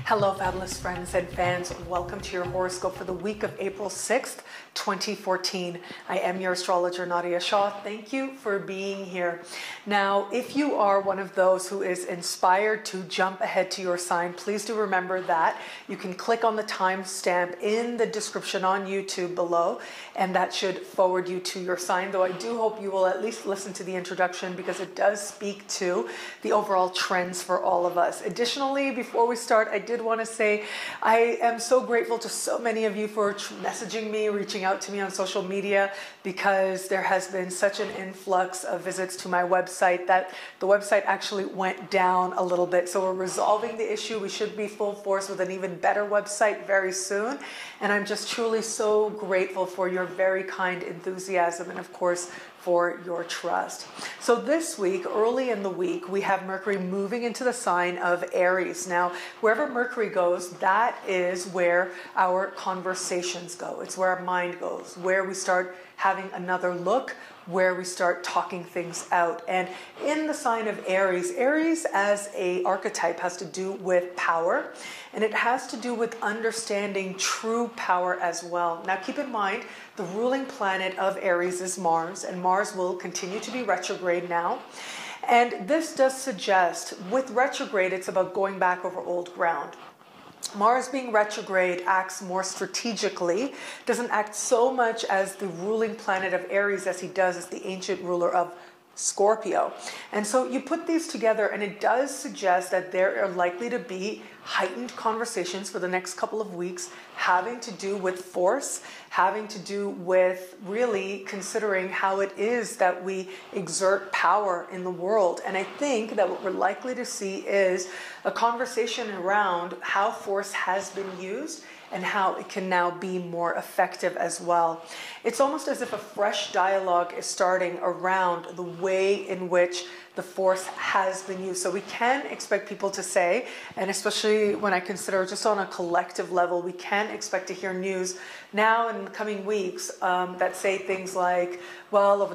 Hello, fabulous friends and fans. Welcome to your horoscope for the week of April 6th, 2014. I am your astrologer, Nadiya Shah. Thank you for being here. Now, if you are one of those who is inspired to jump ahead to your sign, please do remember that you can click on the timestamp in the description on YouTube below, and that should forward you to your sign, though I do hope you will at least listen to the introduction because it does speak to the overall trends for all of us. Additionally, before we start, I did want to say I am so grateful to so many of you for messaging me, reaching out to me on social media, because there has been such an influx of visits to my website that the website actually went down a little bit. So we're resolving the issue. We should be full force with an even better website very soon. And I'm just truly so grateful for your very kind enthusiasm and, of course, for your trust. So this week, early in the week, we have Mercury moving into the sign of Aries. Now, wherever Mercury goes, that is where our conversations go. It's where our mind goes, where we start having another look, where we start talking things out. And in the sign of Aries, Aries as a archetype has to do with power, and it has to do with understanding true power as well. Now keep in mind, the ruling planet of Aries is Mars, and Mars will continue to be retrograde now. And this does suggest, with retrograde, it's about going back over old ground. Mars being retrograde acts more strategically, doesn't act so much as the ruling planet of Aries as he does as the ancient ruler of Scorpio. And so you put these together and it does suggest that there are likely to be heightened conversations for the next couple of weeks having to do with force, having to do with really considering how it is that we exert power in the world. And I think that what we're likely to see is a conversation around how force has been used and how it can now be more effective as well. It's almost as if a fresh dialogue is starting around the way in which the force has been used. So we can expect people to say, and especially when I consider just on a collective level, we can expect to hear news now in the coming weeks that say things like, well, over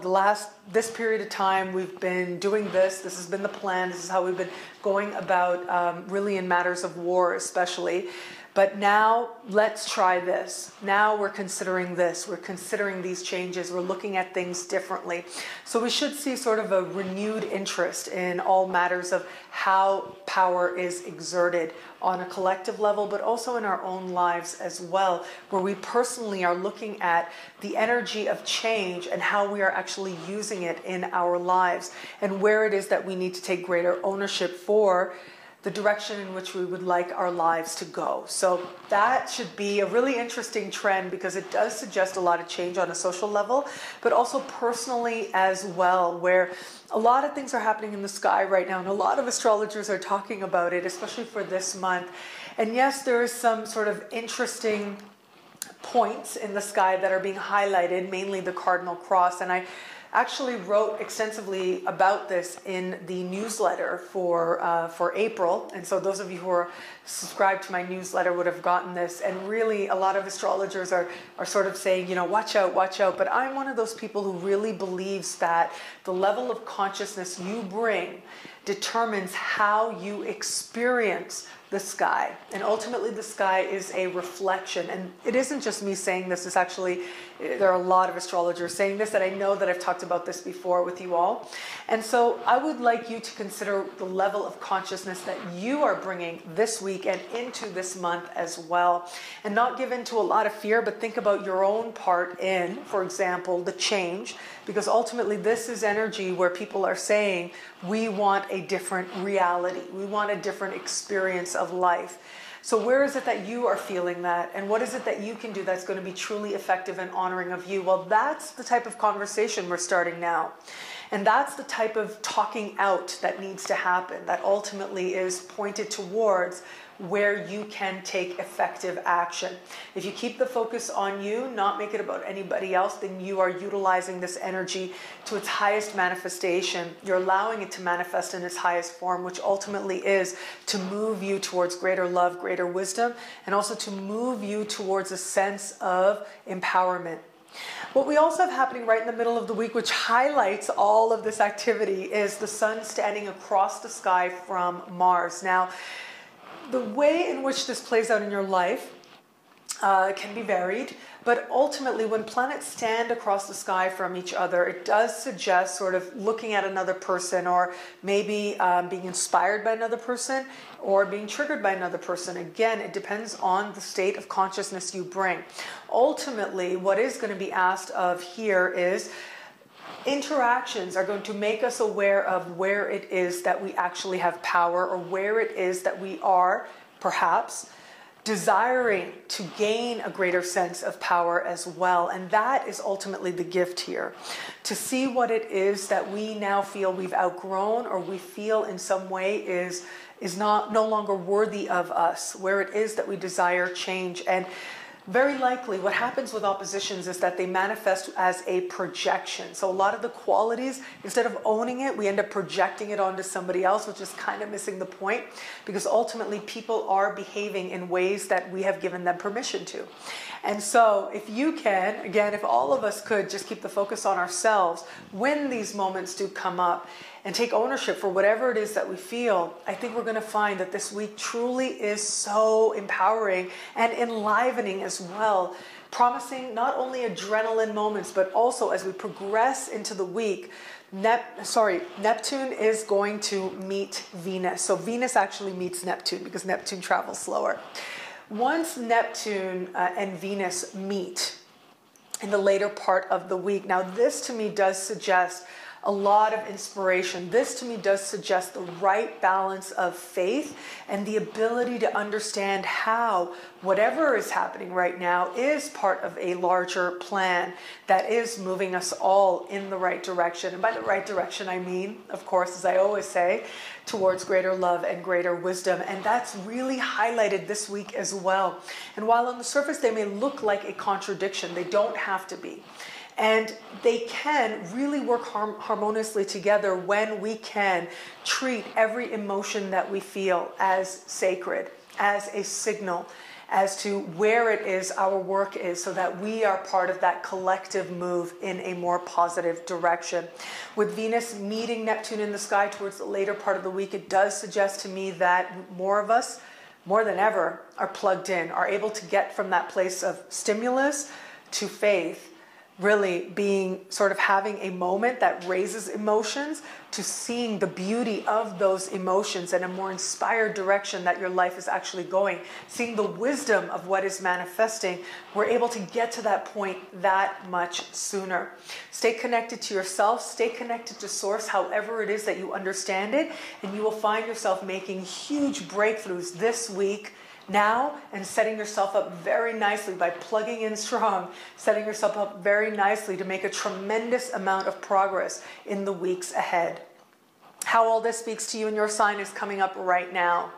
this period of time, we've been doing this has been the plan, this is how we've been going about really in matters of war especially. But now let's try this. Now we're considering this. We're considering these changes. We're looking at things differently. So we should see sort of a renewed interest in all matters of how power is exerted on a collective level, but also in our own lives as well, where we personally are looking at the energy of change and how we are actually using it in our lives, and where it is that we need to take greater ownership for the direction in which we would like our lives to go. So that should be a really interesting trend because it does suggest a lot of change on a social level, but also personally as well, where a lot of things are happening in the sky right now, and a lot of astrologers are talking about it, especially for this month. And yes, there is some sort of interesting points in the sky that are being highlighted, mainly the cardinal cross. And I actually wrote extensively about this in the newsletter for April. And so those of you who are subscribed to my newsletter would have gotten this. And really a lot of astrologers are sort of saying, you know, watch out, watch out. But I'm one of those people who really believes that the level of consciousness you bring determines how you experience the sky. And ultimately the sky is a reflection. And it isn't just me saying this, it's actually, there are a lot of astrologers saying this, and I know that I've talked about this before with you all. And so I would like you to consider the level of consciousness that you are bringing this week and into this month as well. And not give in to a lot of fear, but think about your own part in, for example, the change, because ultimately this is energy where people are saying, we want a different reality. We want a different experience of life. So where is it that you are feeling that? And what is it that you can do that's going to be truly effective and honoring of you? Well, that's the type of conversation we're starting now. And that's the type of talking out that needs to happen, that ultimately is pointed towards where you can take effective action. If you keep the focus on you, not make it about anybody else, then you are utilizing this energy to its highest manifestation. You're allowing it to manifest in its highest form, which ultimately is to move you towards greater love, greater wisdom, and also to move you towards a sense of empowerment. What we also have happening right in the middle of the week, which highlights all of this activity, is the sun standing across the sky from Mars. Now, The way in which this plays out in your life can be varied, but ultimately when planets stand across the sky from each other, it does suggest sort of looking at another person, or maybe being inspired by another person, or being triggered by another person. Again, it depends on the state of consciousness you bring. Ultimately, what is going to be asked of here is interactions are going to make us aware of where it is that we actually have power, or where it is that we are perhaps desiring to gain a greater sense of power as well. And that is ultimately the gift here, to see what it is that we now feel we've outgrown, or we feel in some way is no longer worthy of us, where it is that we desire change. And very likely what happens with oppositions is that they manifest as a projection. So a lot of the qualities, instead of owning it, we end up projecting it onto somebody else, which is kind of missing the point, because ultimately people are behaving in ways that we have given them permission to. And so if you can, again, if all of us could just keep the focus on ourselves when these moments do come up, and take ownership for whatever it is that we feel, I think we're going to find that this week truly is so empowering and enlivening as well, promising not only adrenaline moments, but also as we progress into the week, Neptune is going to meet Venus. So Venus actually meets Neptune because Neptune travels slower. Once Neptune and Venus meet in the later part of the week, now this to me does suggest a lot of inspiration. This to me does suggest the right balance of faith and the ability to understand how whatever is happening right now is part of a larger plan that is moving us all in the right direction. And by the right direction, I mean, of course, as I always say, towards greater love and greater wisdom. And that's really highlighted this week as well. And while on the surface they may look like a contradiction, they don't have to be. And they can really work harmoniously together when we can treat every emotion that we feel as sacred, as a signal, as to where it is our work is, so that we are part of that collective move in a more positive direction. With Venus meeting Neptune in the sky towards the later part of the week, it does suggest to me that more of us, more than ever, are plugged in, are able to get from that place of stimulus to faith, really being sort of having a moment that raises emotions, to seeing the beauty of those emotions in a more inspired direction that your life is actually going, seeing the wisdom of what is manifesting. We're able to get to that point that much sooner. Stay connected to yourself, stay connected to source, however it is that you understand it, and you will find yourself making huge breakthroughs this week, now, and setting yourself up very nicely by plugging in strong, setting yourself up very nicely to make a tremendous amount of progress in the weeks ahead. How all this speaks to you and your sign is coming up right now.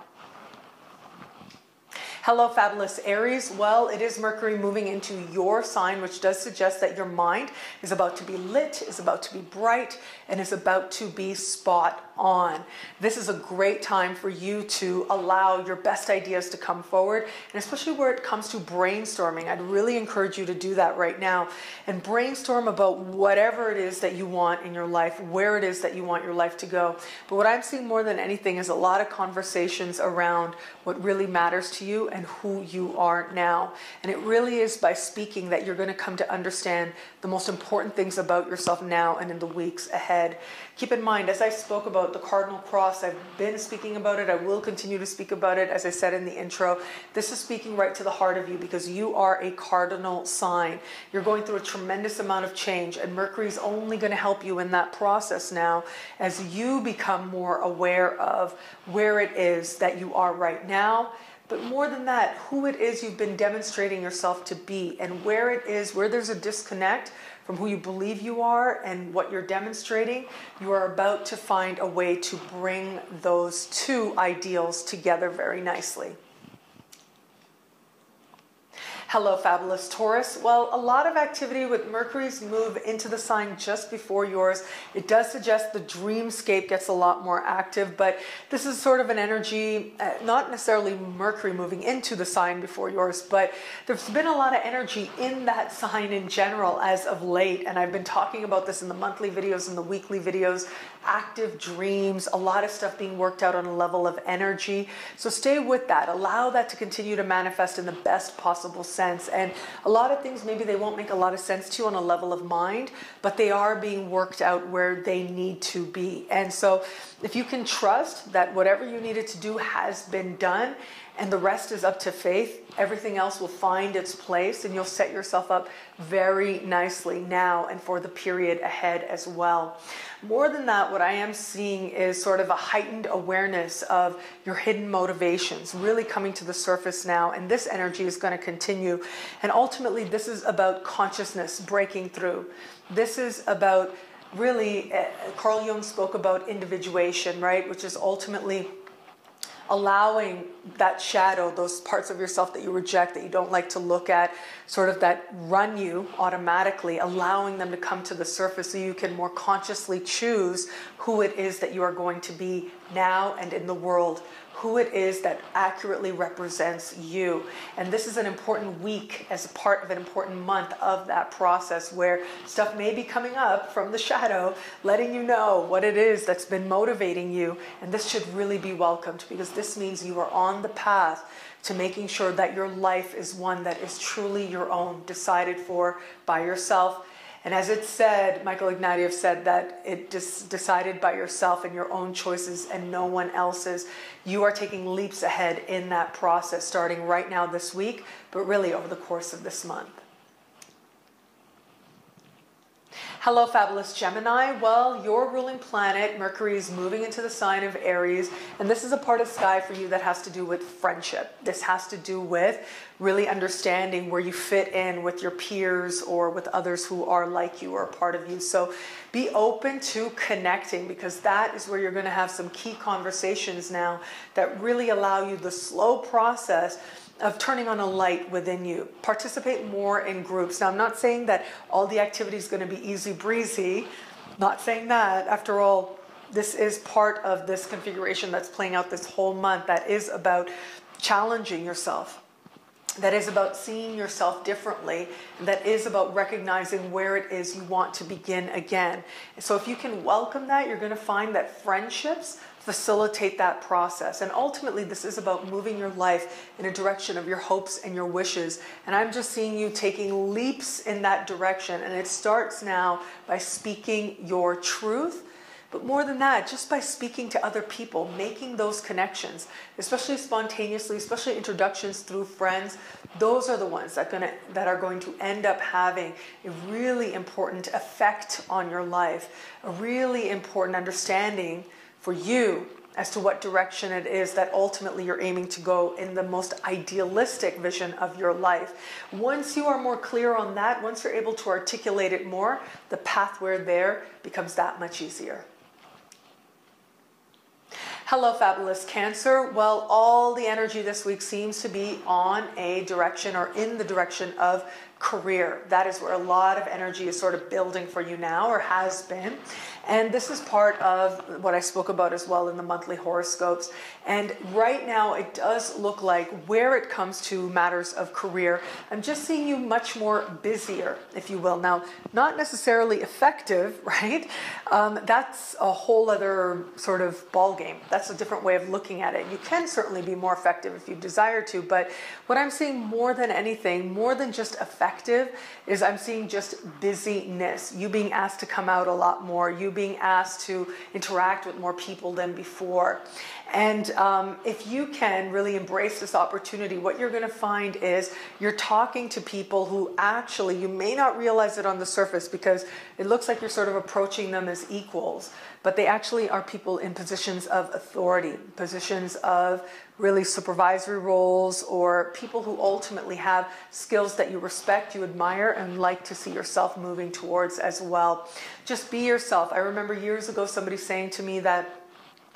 Hello, fabulous Aries. Well, it is Mercury moving into your sign, which does suggest that your mind is about to be lit, is about to be bright, and is about to be spot on. This is a great time for you to allow your best ideas to come forward, and especially where it comes to brainstorming. I'd really encourage you to do that right now and brainstorm about whatever it is that you want in your life, where it is that you want your life to go. But what I'm seeing more than anything is a lot of conversations around what really matters to you and who you are now. And it really is by speaking that you're going to come to understand the most important things about yourself now and in the weeks ahead. Keep in mind, as I spoke about the cardinal cross, I've been speaking about it, I will continue to speak about it, as I said in the intro. This is speaking right to the heart of you because you are a cardinal sign. You're going through a tremendous amount of change, and Mercury is only going to help you in that process now as you become more aware of where it is that you are right now. But more than that, who it is you've been demonstrating yourself to be, and where it is, where there's a disconnect from who you believe you are and what you're demonstrating, you are about to find a way to bring those two ideals together very nicely. Hello, fabulous Taurus. Well, a lot of activity with Mercury's move into the sign just before yours. It does suggest the dreamscape gets a lot more active, but this is sort of an energy, not necessarily Mercury moving into the sign before yours, but there's been a lot of energy in that sign in general as of late, and I've been talking about this in the monthly videos and the weekly videos active dreams, a lot of stuff being worked out on a level of energy. So stay with that. Allow that to continue to manifest in the best possible sense. And a lot of things, maybe they won't make a lot of sense to you on a level of mind, but they are being worked out where they need to be. And so if you can trust that whatever you needed to do has been done, and the rest is up to faith, everything else will find its place, and you'll set yourself up very nicely now and for the period ahead as well. More than that, what I am seeing is sort of a heightened awareness of your hidden motivations really coming to the surface now, and this energy is going to continue. And ultimately, this is about consciousness breaking through. This is about really, Carl Jung spoke about individuation, right? Which is ultimately allowing that shadow, those parts of yourself that you reject, that you don't like to look at, sort of that run you automatically, allowing them to come to the surface so you can more consciously choose who it is that you are going to be now and in the world, who it is that accurately represents you. And this is an important week as a part of an important month of that process, where stuff may be coming up from the shadow, letting you know what it is that's been motivating you. And this should really be welcomed, because this means you are on the path to making sure that your life is one that is truly your own, decided for by yourself. And as it said, Michael Ignatieff said that it is decided by yourself and your own choices and no one else's. You are taking leaps ahead in that process, starting right now this week, but really over the course of this month. Hello, fabulous Gemini. Well, your ruling planet, Mercury, is moving into the sign of Aries, and this is a part of sky for you that has to do with friendship. This has to do with really understanding where you fit in with your peers or with others who are like you or a part of you. So be open to connecting, because that is where you're going to have some key conversations now that really allow you the slow process of turning on a light within you. Participate more in groups. Now, I'm not saying that all the activity is going to be easy breezy. Not saying that. After all, this is part of this configuration that's playing out this whole month, that is about challenging yourself, that is about seeing yourself differently, and that is about recognizing where it is you want to begin again. So if you can welcome that, you're going to find that friendships facilitate that process. And ultimately, this is about moving your life in a direction of your hopes and your wishes. And I'm just seeing you taking leaps in that direction. And it starts now by speaking your truth. But more than that, just by speaking to other people, making those connections, especially spontaneously, especially introductions through friends, those are the ones that are going to end up having a really important effect on your life, a really important understanding for you as to what direction it is that ultimately you're aiming to go in the most idealistic vision of your life. Once you are more clear on that, once you're able to articulate it more, the pathway there becomes that much easier. Hello, fabulous Cancer. Well, all the energy this week seems to be on a direction, or in the direction of career. That is where a lot of energy is sort of building for you now, or has been. And this is part of what I spoke about as well in the monthly horoscopes. And right now it does look like, where it comes to matters of career, I'm just seeing you much more busier, if you will. Now, not necessarily effective, right? That's a whole other sort of ball game. That's a different way of looking at it. You can certainly be more effective if you desire to, but what I'm seeing more than anything, more than just effective, is I'm seeing just busyness. You being asked to come out a lot more, you being asked to interact with more people than before. And if you can really embrace this opportunity, what you're going to find is you're talking to people who actually, you may not realize it on the surface, because it looks like you're sort of approaching them as equals, but they actually are people in positions of authority, positions of really supervisory roles, or people who ultimately have skills that you respect, you admire, and like to see yourself moving towards as well. Just be yourself. I remember years ago somebody saying to me that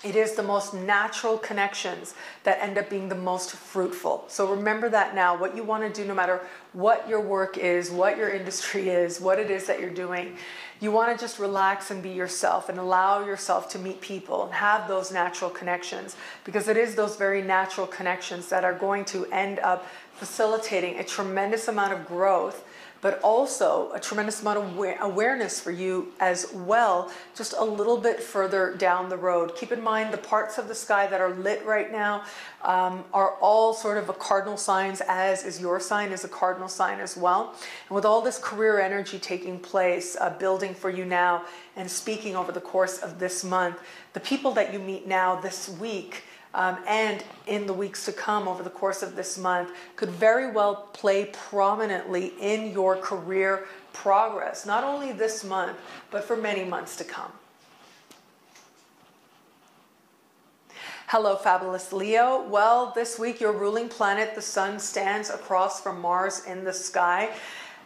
it is the most natural connections that end up being the most fruitful. So remember that now. What you want to do, no matter what your work is, what your industry is, what it is that you're doing, you want to just relax and be yourself and allow yourself to meet people and have those natural connections, because it is those very natural connections that are going to end up facilitating a tremendous amount of growth, but also a tremendous amount of awareness for you as well, just a little bit further down the road. Keep in mind the parts of the sky that are lit right now are all sort of a cardinal signs, as is your sign is a cardinal sign as well. And with all this career energy taking place, building for you now and speaking over the course of this month, the people that you meet now this week and in the weeks to come over the course of this month could very well play prominently in your career progress, not only this month, but for many months to come. Hello, fabulous Leo. Well, this week your ruling planet, the sun, stands across from Mars in the sky.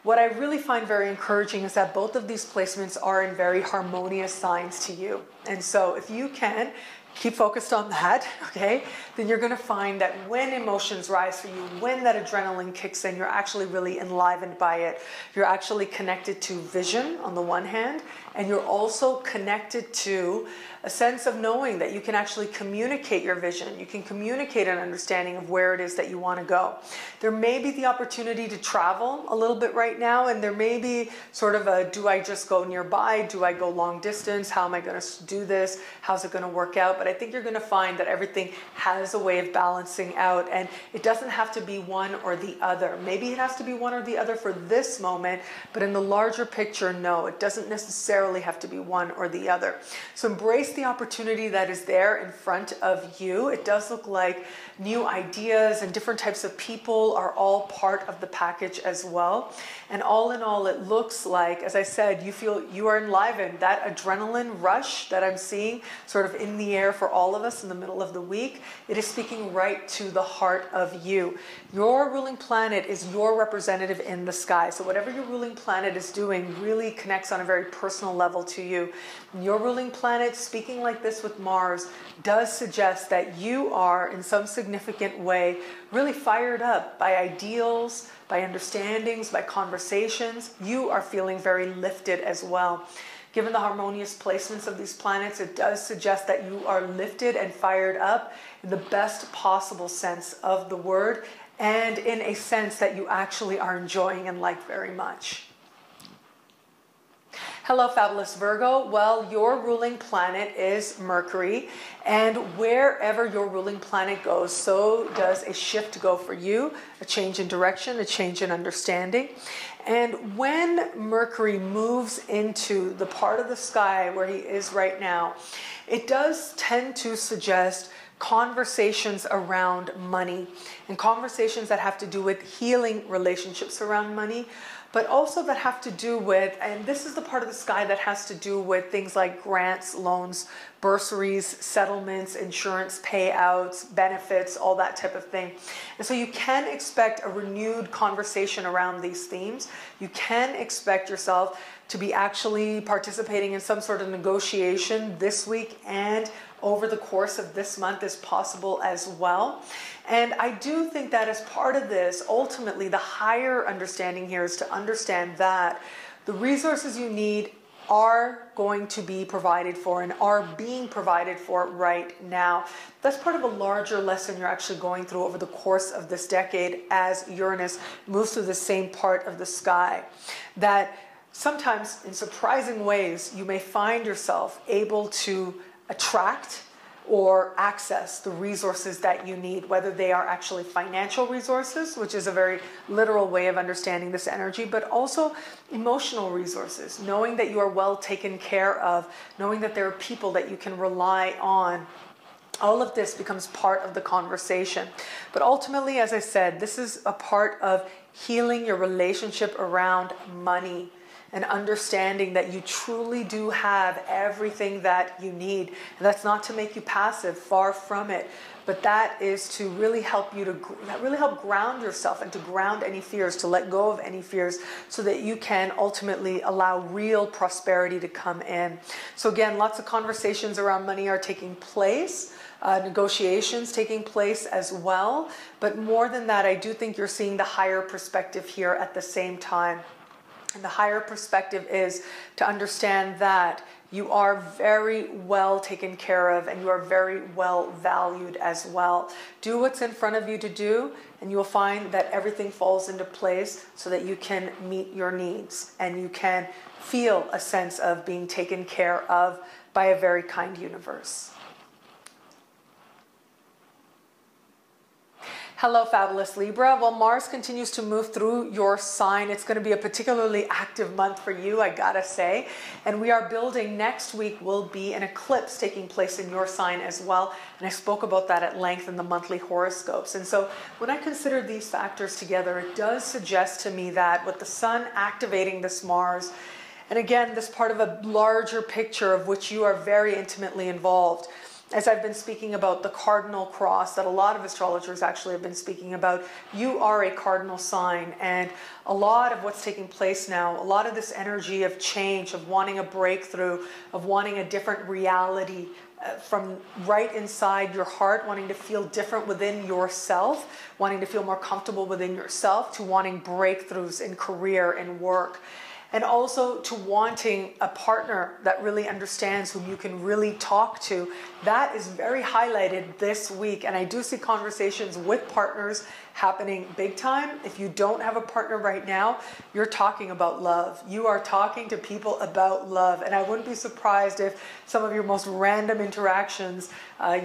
What I really find very encouraging is that both of these placements are in very harmonious signs to you. And so if you can keep focused on that, okay, then you're going to find that when emotions rise for you, when that adrenaline kicks in, you're actually really enlivened by it. You're actually connected to vision on the one hand, and you're also connected to a sense of knowing that you can actually communicate your vision. You can communicate an understanding of where it is that you want to go. There may be the opportunity to travel a little bit right now, and there may be sort of a, do I just go nearby? Do I go long distance? How am I going to do this? How's it going to work out? But I think you're going to find that everything has a way of balancing out, and it doesn't have to be one or the other. Maybe it has to be one or the other for this moment, but in the larger picture, no, it doesn't necessarily have to be one or the other. So embrace the opportunity that is there in front of you. It does look like new ideas and different types of people are all part of the package as well. And all in all, it looks like, as I said, you feel you are enlivened. That adrenaline rush that I'm seeing sort of in the air for all of us in the middle of the week, it is speaking right to the heart of you. Your ruling planet is your representative in the sky. So whatever your ruling planet is doing really connects on a very personal level to you. Your ruling planet, speaking like this with Mars, does suggest that you are, in some significant way, really fired up by ideals, by understandings, by conversations. You are feeling very lifted as well. Given the harmonious placements of these planets, it does suggest that you are lifted and fired up in the best possible sense of the word, and in a sense that you actually are enjoying and like very much. Hello, fabulous Virgo. Well, your ruling planet is Mercury, and wherever your ruling planet goes, so does a shift go for you, a change in direction, a change in understanding. And when Mercury moves into the part of the sky where he is right now, it does tend to suggest conversations around money and conversations that have to do with healing relationships around money, but also that have to do with, and this is the part of the sky that has to do with things like grants, loans, bursaries, settlements, insurance payouts, benefits, all that type of thing. And so you can expect a renewed conversation around these themes. You can expect yourself to be actually participating in some sort of negotiation this week and over the course of this month is possible as well. And I do think that as part of this, ultimately the higher understanding here is to understand that the resources you need are going to be provided for and are being provided for right now. That's part of a larger lesson you're actually going through over the course of this decade as Uranus moves through the same part of the sky. That sometimes in surprising ways, you may find yourself able to attract or access the resources that you need, whether they are actually financial resources, which is a very literal way of understanding this energy, but also emotional resources, knowing that you are well taken care of, knowing that there are people that you can rely on. All of this becomes part of the conversation. But ultimately, as I said, this is a part of healing your relationship around money and understanding that you truly do have everything that you need. And that's not to make you passive, far from it, but that is to really help you to help ground yourself and to ground any fears, to let go of any fears so that you can ultimately allow real prosperity to come in. So again, lots of conversations around money are taking place. Negotiations taking place as well. But more than that, I do think you're seeing the higher perspective here at the same time. And the higher perspective is to understand that you are very well taken care of and you are very well valued as well. Do what's in front of you to do, and you'll find that everything falls into place so that you can meet your needs and you can feel a sense of being taken care of by a very kind universe. Hello, fabulous Libra. Well, Mars continues to move through your sign. It's going to be a particularly active month for you, I gotta say. And we are building, next week will be an eclipse taking place in your sign as well. And I spoke about that at length in the monthly horoscopes. And so when I consider these factors together, it does suggest to me that with the sun activating this Mars, and again, this part of a larger picture of which you are very intimately involved, as I've been speaking about the cardinal cross that a lot of astrologers actually have been speaking about, you are a cardinal sign, and a lot of what's taking place now, a lot of this energy of change, of wanting a breakthrough, of wanting a different reality from right inside your heart, wanting to feel different within yourself, wanting to feel more comfortable within yourself, to wanting breakthroughs in career and work. And also to wanting a partner that really understands, whom you can really talk to. That is very highlighted this week. And I do see conversations with partners happening big time. If you don't have a partner right now, you're talking about love. You are talking to people about love. And I wouldn't be surprised if some of your most random interactions,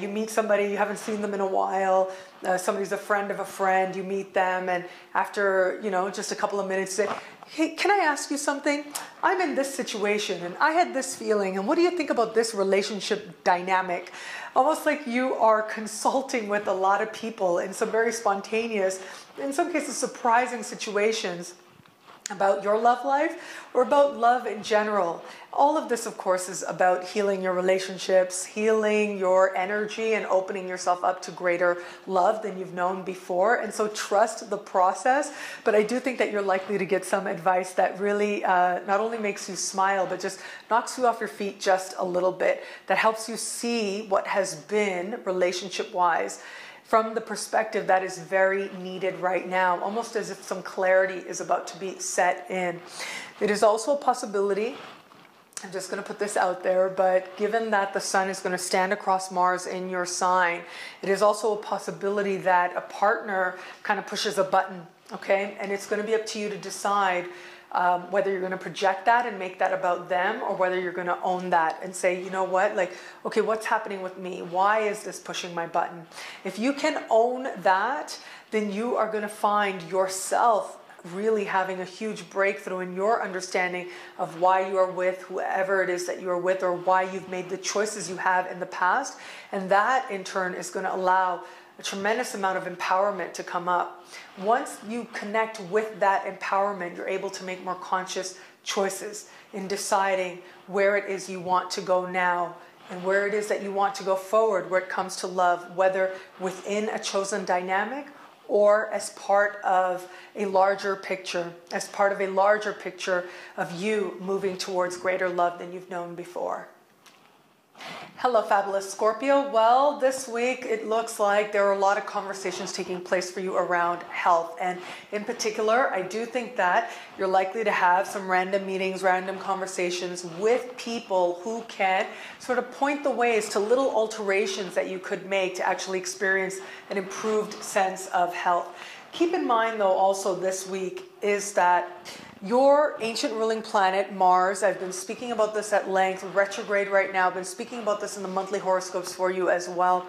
you meet somebody, you haven't seen them in a while, somebody's a friend of a friend, you meet them, and after, just a couple of minutes, say, hey, can I ask you something? I'm in this situation and I had this feeling, and what do you think about this relationship dynamic? Almost like you are consulting with a lot of people in some very spontaneous, in some cases surprising situations about your love life or about love in general. All of this, of course, is about healing your relationships, healing your energy, and opening yourself up to greater love than you've known before. And so trust the process. But I do think that you're likely to get some advice that really not only makes you smile, but just knocks you off your feet just a little bit, that helps you see what has been relationship-wise from the perspective that is very needed right now, almost as if some clarity is about to be set in. It is also a possibility, I'm just going to put this out there, but given that the sun is going to stand across Mars in your sign, it is also a possibility that a partner kind of pushes a button, okay? And it's going to be up to you to decide whether you're going to project that and make that about them, or whether you're going to own that and say, you know what, okay, what's happening with me? Why is this pushing my button? If you can own that, then you are going to find yourself really having a huge breakthrough in your understanding of why you are with whoever it is that you are with, or why you've made the choices you have in the past. And that in turn is going to allow a tremendous amount of empowerment to come up. Once you connect with that empowerment, you're able to make more conscious choices in deciding where it is you want to go now and where it is that you want to go forward where it comes to love, whether within a chosen dynamic or as part of a larger picture, of you moving towards greater love than you've known before. Hello, fabulous Scorpio. Well, this week it looks like there are a lot of conversations taking place for you around health. And in particular, I do think that you're likely to have some random meetings, random conversations with people who can sort of point the ways to little alterations that you could make to actually experience an improved sense of health. Keep in mind, though, also this week is that your ancient ruling planet, Mars, I've been speaking about this at length, retrograde right now, I've been speaking about this in the monthly horoscopes for you as well.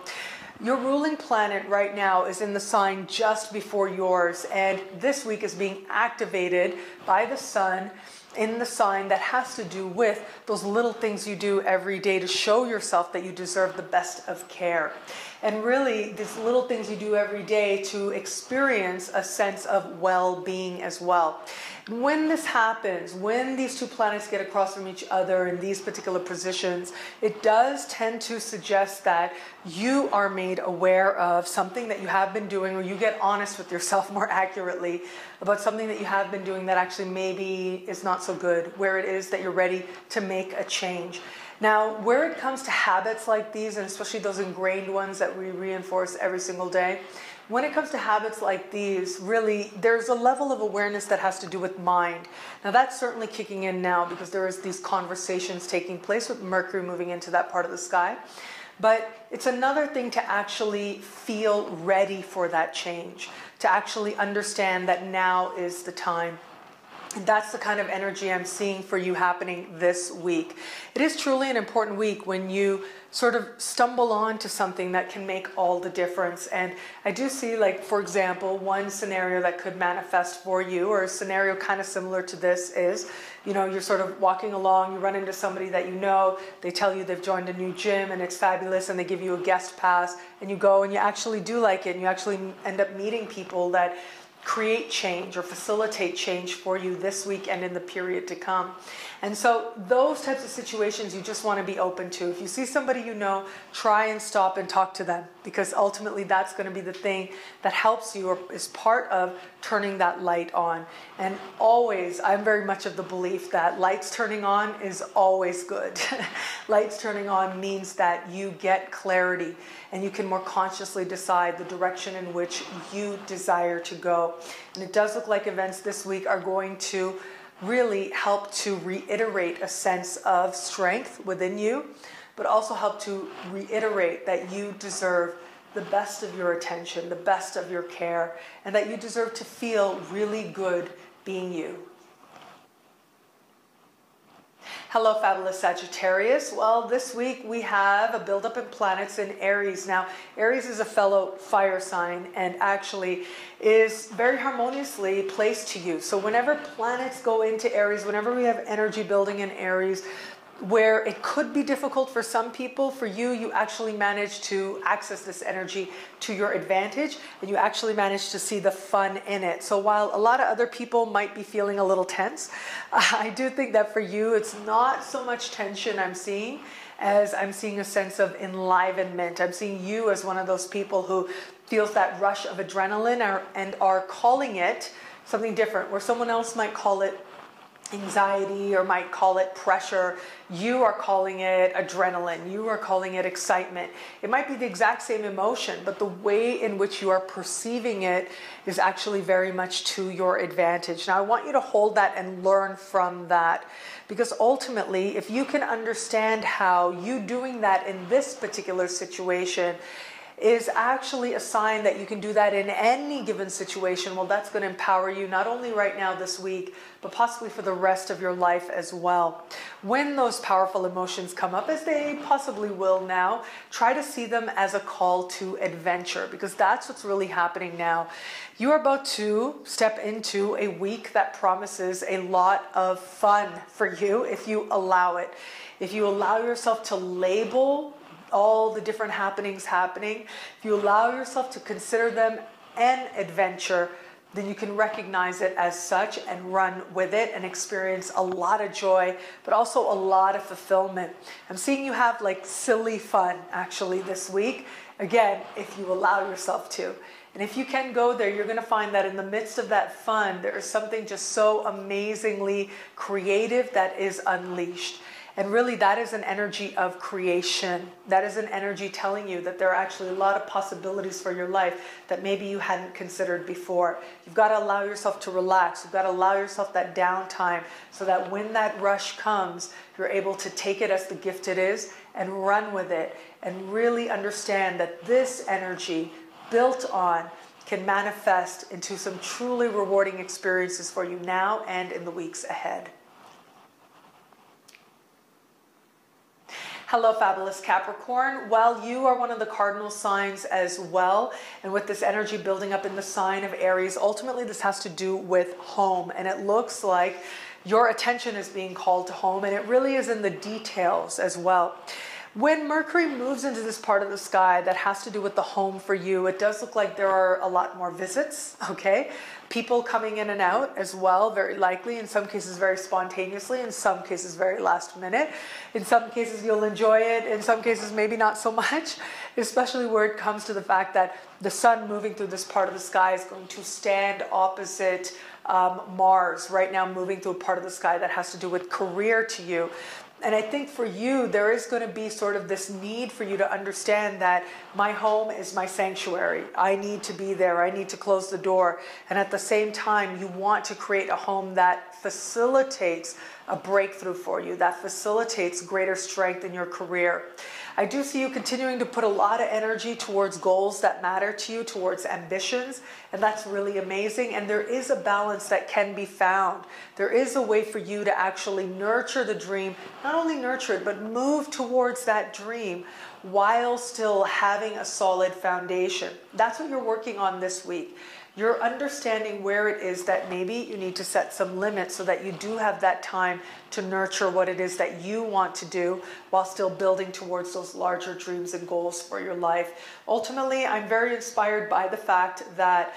Your ruling planet right now is in the sign just before yours, and this week is being activated by the sun in the sign that has to do with those little things you do every day to show yourself that you deserve the best of care. And really, these little things you do every day to experience a sense of well-being as well. When this happens, when these two planets get across from each other in these particular positions, it does tend to suggest that you are made aware of something that you have been doing, or you get honest with yourself more accurately about something that you have been doing that actually maybe is not so good, where it is that you're ready to make a change. Now, where it comes to habits like these, and especially those ingrained ones that we reinforce every single day, when it comes to habits like these, really, there's a level of awareness that has to do with mind. Now, that's certainly kicking in now because there is these conversations taking place with Mercury moving into that part of the sky. But it's another thing to actually feel ready for that change, to actually understand that now is the time. And that's the kind of energy I'm seeing for you happening this week. It is truly an important week when you sort of stumble onto something that can make all the difference. And I do see, like, for example, one scenario that could manifest for you, or a scenario kind of similar to this is, you know, you're sort of walking along, you run into somebody that you know, they tell you they've joined a new gym and it's fabulous, and they give you a guest pass, and you go and you actually do like it, and you actually end up meeting people that create change or facilitate change for you this week and in the period to come. And so those types of situations you just want to be open to. If you see somebody you know, try and stop and talk to them, because ultimately that's going to be the thing that helps you or is part of turning that light on. And always, I'm very much of the belief that lights turning on is always good. Lights turning on means that you get clarity and you can more consciously decide the direction in which you desire to go. And it does look like events this week are going to really help to reiterate a sense of strength within you, but also help to reiterate that you deserve the best of your attention, the best of your care, and that you deserve to feel really good being you. Hello, fabulous Sagittarius. Well, this week we have a buildup in planets in Aries. Now, Aries is a fellow fire sign and actually is very harmoniously placed to you. So whenever planets go into Aries, whenever we have energy building in Aries, where it could be difficult for some people, for you, you actually manage to access this energy to your advantage, and you actually manage to see the fun in it. So while a lot of other people might be feeling a little tense, I do think that for you, it's not so much tension I'm seeing, as I'm seeing a sense of enlivenment. I'm seeing you as one of those people who feels that rush of adrenaline and are calling it something different, where someone else might call it anxiety or might call it pressure. You are calling it adrenaline. You are calling it excitement. It might be the exact same emotion, but the way in which you are perceiving it is actually very much to your advantage. Now, I want you to hold that and learn from that, because ultimately, if you can understand how you doing that in this particular situation is actually a sign that you can do that in any given situation, well, that's going to empower you not only right now this week, but possibly for the rest of your life as well. When those powerful emotions come up, as they possibly will now, try to see them as a call to adventure, because that's what's really happening now. You are about to step into a week that promises a lot of fun for you if you allow it. If you allow yourself to label all the different happenings happening, if you allow yourself to consider them an adventure, then you can recognize it as such and run with it and experience a lot of joy, but also a lot of fulfillment. I'm seeing you have like silly fun actually this week. Again, if you allow yourself to. And if you can go there, you're going to find that in the midst of that fun, there is something just so amazingly creative that is unleashed. And really, that is an energy of creation. That is an energy telling you that there are actually a lot of possibilities for your life that maybe you hadn't considered before. You've got to allow yourself to relax. You've got to allow yourself that downtime so that when that rush comes, you're able to take it as the gift it is and run with it and really understand that this energy built on can manifest into some truly rewarding experiences for you now and in the weeks ahead. Hello, fabulous Capricorn. Well, you are one of the cardinal signs as well. And with this energy building up in the sign of Aries, ultimately this has to do with home. And it looks like your attention is being called to home, and it really is in the details as well. When Mercury moves into this part of the sky that has to do with the home for you, it does look like there are a lot more visits, okay? People coming in and out as well, very likely, in some cases very spontaneously, in some cases very last minute. In some cases you'll enjoy it, in some cases maybe not so much, especially where it comes to the fact that the sun moving through this part of the sky is going to stand opposite Mars, right now moving through a part of the sky that has to do with career to you. And I think for you, there is going to be sort of this need for you to understand that my home is my sanctuary. I need to be there. I need to close the door. And at the same time, you want to create a home that facilitates a breakthrough for you, that facilitates greater strength in your career. I do see you continuing to put a lot of energy towards goals that matter to you, towards ambitions, and that's really amazing. And there is a balance that can be found. There is a way for you to actually nurture the dream, not only nurture it, but move towards that dream while still having a solid foundation. That's what you're working on this week. You're understanding where it is that maybe you need to set some limits so that you do have that time to nurture what it is that you want to do while still building towards those larger dreams and goals for your life. Ultimately, I'm very inspired by the fact that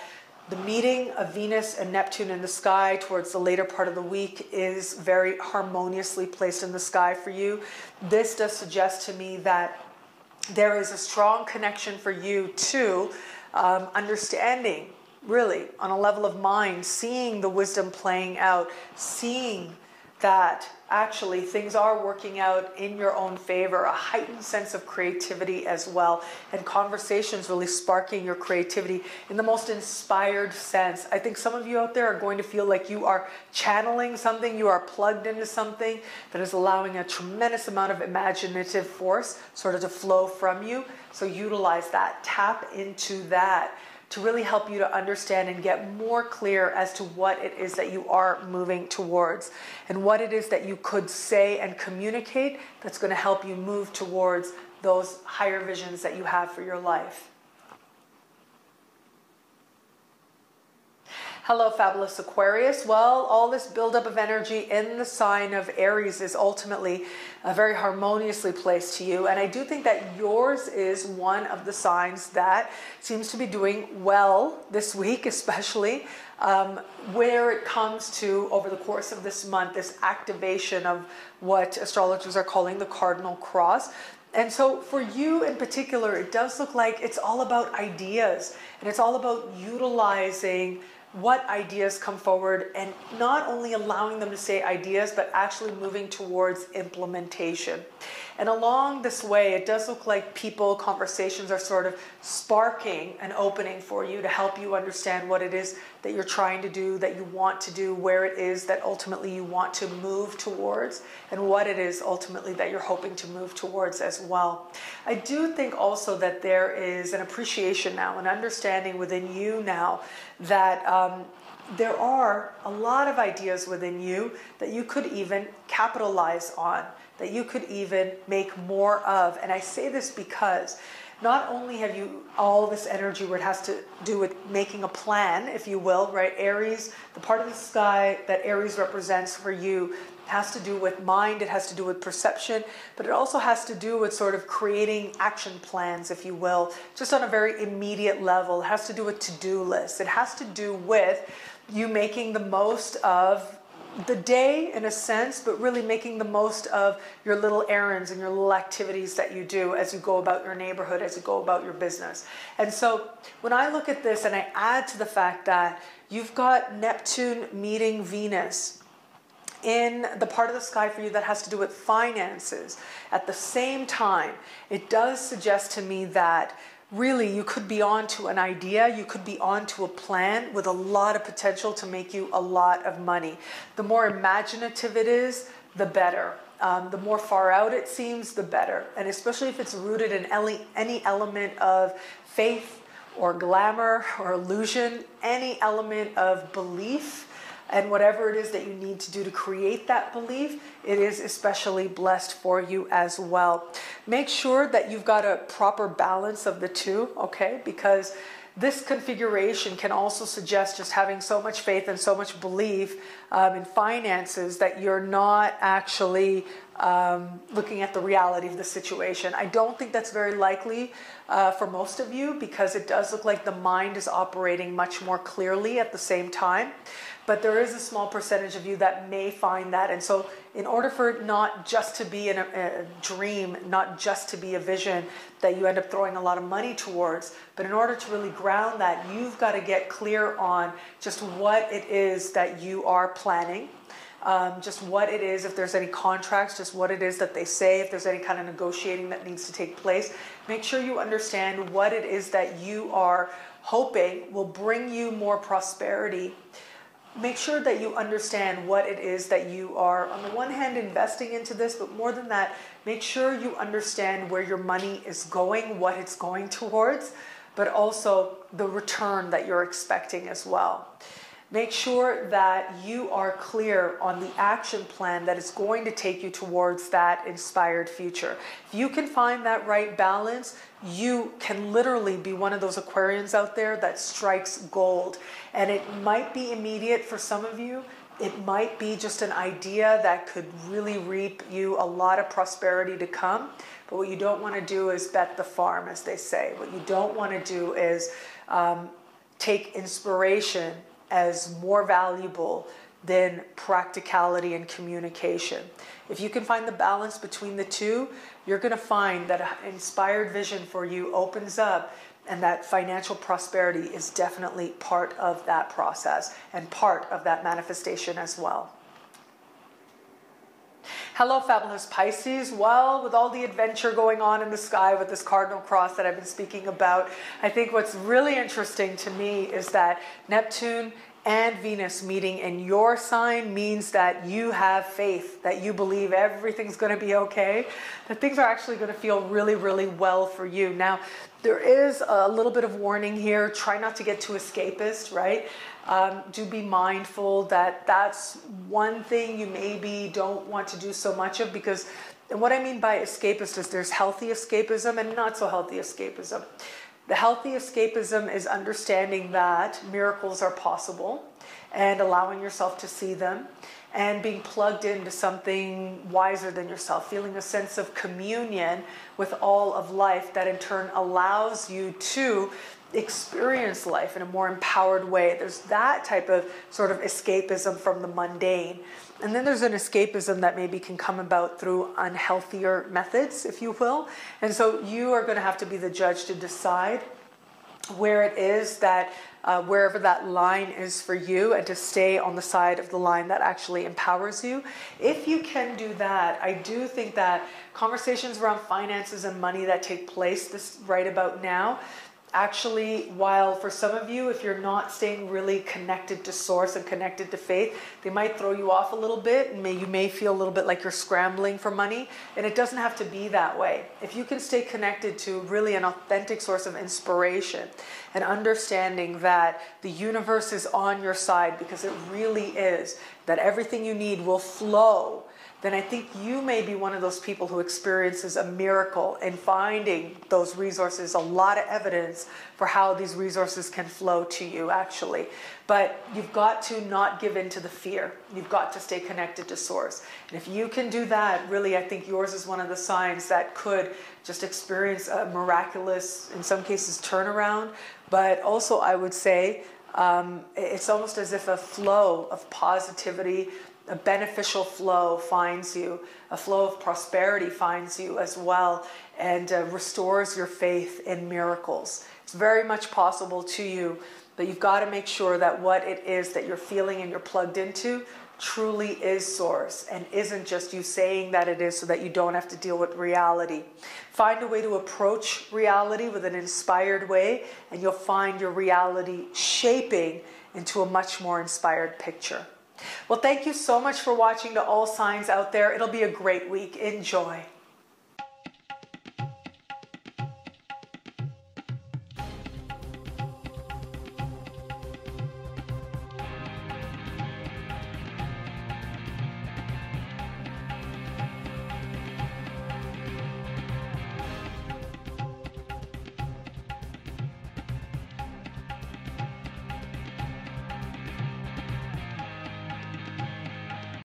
the meeting of Venus and Neptune in the sky towards the later part of the week is very harmoniously placed in the sky for you. This does suggest to me that there is a strong connection for you to understanding, really, on a level of mind, seeing the wisdom playing out, seeing that actually things are working out in your own favor, a heightened sense of creativity as well, and conversations really sparking your creativity in the most inspired sense. I think some of you out there are going to feel like you are channeling something, you are plugged into something that is allowing a tremendous amount of imaginative force sort of to flow from you. So utilize that, tap into that, to really help you to understand and get more clear as to what it is that you are moving towards and what it is that you could say and communicate that's going to help you move towards those higher visions that you have for your life. Hello, fabulous Aquarius. Well, all this buildup of energy in the sign of Aries is ultimately very harmoniously placed to you. And I do think that yours is one of the signs that seems to be doing well this week, especially where it comes to, over the course of this month, this activation of what astrologers are calling the cardinal cross. And so for you in particular, it does look like it's all about ideas, and it's all about utilizing what ideas come forward and not only allowing them to say ideas, but actually moving towards implementation. And along this way, it does look like conversations are sort of sparking an opening for you to help you understand what it is that you're trying to do, that you want to do, where it is that ultimately you want to move towards, and what it is ultimately that you're hoping to move towards as well. I do think also that there is an appreciation now, an understanding within you now that there are a lot of ideas within you that you could even capitalize on, that you could even make more of. And I say this because not only have you all this energy where it has to do with making a plan, if you will, right? Aries, the part of the sky that Aries represents for you has to do with mind, it has to do with perception, but it also has to do with sort of creating action plans, if you will, just on a very immediate level. It has to do with to-do lists. It has to do with you making the most of the day in a sense, but really making the most of your little errands and your little activities that you do as you go about your neighborhood, as you go about your business. And so when I look at this and I add to the fact that you've got Neptune meeting Venus in the part of the sky for you that has to do with finances, at the same time, it does suggest to me that really you could be onto an idea, you could be onto a plan with a lot of potential to make you a lot of money. The more imaginative it is, the better. The more far out it seems, the better. And especially if it's rooted in any element of faith or glamour or illusion, any element of belief, and whatever it is that you need to do to create that belief, it is especially blessed for you as well. Make sure that you've got a proper balance of the two, okay? Because this configuration can also suggest just having so much faith and so much belief in finances that you're not actually looking at the reality of the situation. I don't think that's very likely for most of you, because it does look like the mind is operating much more clearly at the same time. But there is a small percentage of you that may find that. And so in order for it not just to be a dream, not just to be a vision that you end up throwing a lot of money towards, but in order to really ground that, you've got to get clear on just what it is that you are planning, just what it is, if there's any contracts, just what it is that they say, if there's any kind of negotiating that needs to take place. Make sure you understand what it is that you are hoping will bring you more prosperity. Make sure that you understand what it is that you are, on the one hand, investing into this, but more than that, make sure you understand where your money is going, what it's going towards, but also the return that you're expecting as well. Make sure that you are clear on the action plan that is going to take you towards that inspired future. If you can find that right balance, you can literally be one of those Aquarians out there that strikes gold. And it might be immediate for some of you. It might be just an idea that could really reap you a lot of prosperity to come. But what you don't want to do is bet the farm, as they say. What you don't want to do is take inspiration as more valuable than practicality and communication. If you can find the balance between the two, you're going to find that an inspired vision for you opens up, and that financial prosperity is definitely part of that process and part of that manifestation as well. Hello, fabulous Pisces. Well, with all the adventure going on in the sky with this cardinal cross that I've been speaking about, I think what's really interesting to me is that Neptune and Venus meeting in your sign means that you have faith, that you believe everything's going to be okay, that things are actually going to feel really, really well for you. Now, there is a little bit of warning here. Try not to get too escapist, right? Do be mindful that that's one thing you maybe don't want to do so much of, because, and what I mean by escapist is there's healthy escapism and not so healthy escapism. The healthy escapism is understanding that miracles are possible and allowing yourself to see them and being plugged into something wiser than yourself, feeling a sense of communion with all of life that in turn allows you to experience life in a more empowered way. There's that type of sort of escapism from the mundane. And then there's an escapism that maybe can come about through unhealthier methods, if you will. And so you are going to have to be the judge to decide where it is that, wherever that line is for you, and to stay on the side of the line that actually empowers you. If you can do that, I do think that conversations around finances and money that take place this right about now, actually, while for some of you, if you're not staying really connected to source and connected to faith, they might throw you off a little bit, and you may feel a little bit like you're scrambling for money, and it doesn't have to be that way. If you can stay connected to really an authentic source of inspiration and understanding that the universe is on your side, because it really is, that everything you need will flow, then I think you may be one of those people who experiences a miracle in finding those resources, a lot of evidence for how these resources can flow to you, actually. But you've got to not give in to the fear. You've got to stay connected to source. And if you can do that, really, I think yours is one of the signs that could just experience a miraculous, in some cases, turnaround. But also, I would say, it's almost as if a flow of positivity, a beneficial flow finds you, a flow of prosperity finds you as well, and restores your faith in miracles. It's very much possible to you, but you've got to make sure that what it is that you're feeling and you're plugged into truly is source, and isn't just you saying that it is so that you don't have to deal with reality. Find a way to approach reality with an inspired way, and you'll find your reality shaping into a much more inspired picture. Well, thank you so much for watching, to all signs out there. It'll be a great week. Enjoy.